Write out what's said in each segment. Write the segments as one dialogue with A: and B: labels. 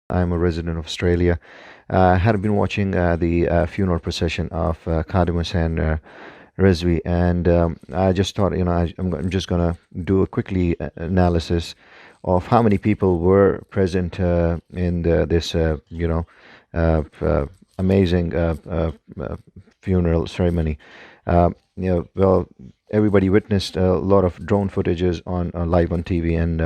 A: I'm a resident of Australia. I had been watching the funeral procession of Khadimus and Rizvi, and I just thought, I'm just gonna do a quickly analysis of how many people were present in this, amazing funeral ceremony. Well, everybody witnessed a lot of drone footages on live on TV, and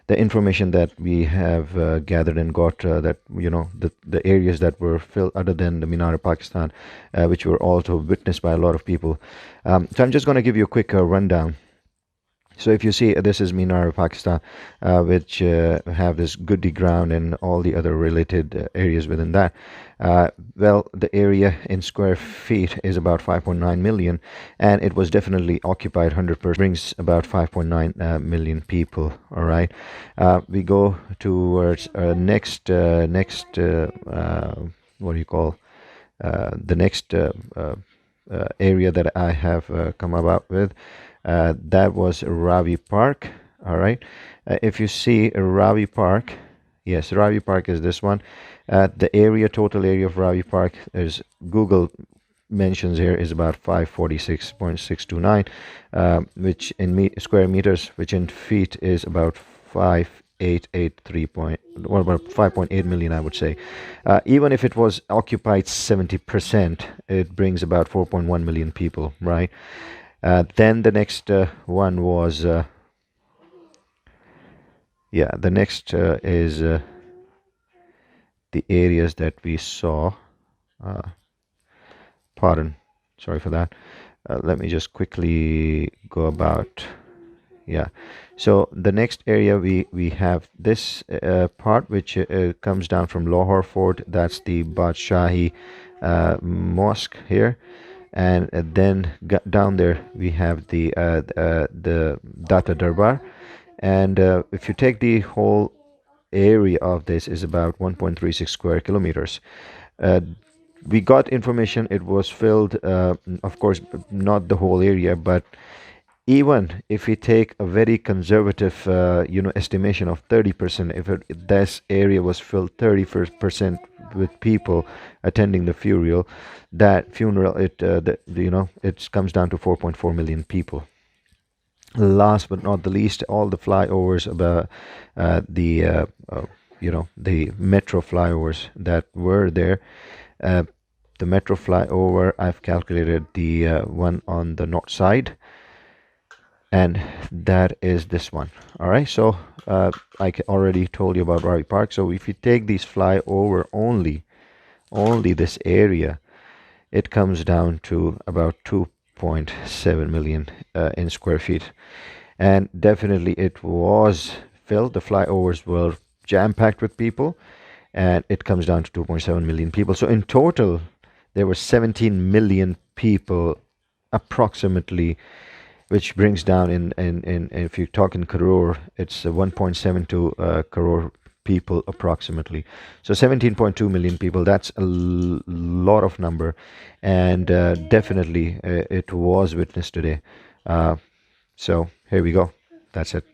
A: the information that we have gathered and got that the areas that were filled other than the Minar Pakistan, which were also witnessed by a lot of people. So I'm just going to give you a quick rundown. So if you see, this is Minar Pakistan, which have this Goody ground and all the other related areas within that. Well, the area in square feet is about 5.9 million, and it was definitely occupied 100%. Brings about 5.9 million people. All right, we go towards what do you call the next area that I have come about with. That was Ravi Park. All right. If you see Ravi Park, yes, Ravi Park is this one. The total area of Ravi Park is Google mentions here is about 546.629, which in square meters, which in feet is about 5883 point, or about 5.8 million, I would say. Even if it was occupied 70%, it brings about 4.1 million people, right? Then the next one was, the next is the areas that we saw. Pardon, sorry for that. Let me just quickly go about. Yeah, so the next area we have this part which comes down from Lahore Fort. That's the Badshahi mosque here, and then down there we have the Data Darbar, and if you take the whole area of this is about 1.36 square kilometers. Uh, we got information it was filled, of course, not the whole area, but even if we take a very conservative, estimation of 30%, if this area was filled 30% with people attending the funeral, it comes down to 4.4 million people. Last but not the least, all the flyovers about the metro flyovers that were there. Uh, the metro flyover, I've calculated the one on the north side, and that is this one. All right, so I already told you about Ravi Park. So if you take these flyover only this area, it comes down to about 2.7 million in square feet, and definitely it was filled. The flyovers were jam-packed with people, and it comes down to 2.7 million people. So in total, there were 17 million people approximately, which brings down in if you talk in crore, it's 1.72 crore people approximately. So 17.2 million people, that's a lot of number, and definitely it was witnessed today. So here we go. That's it.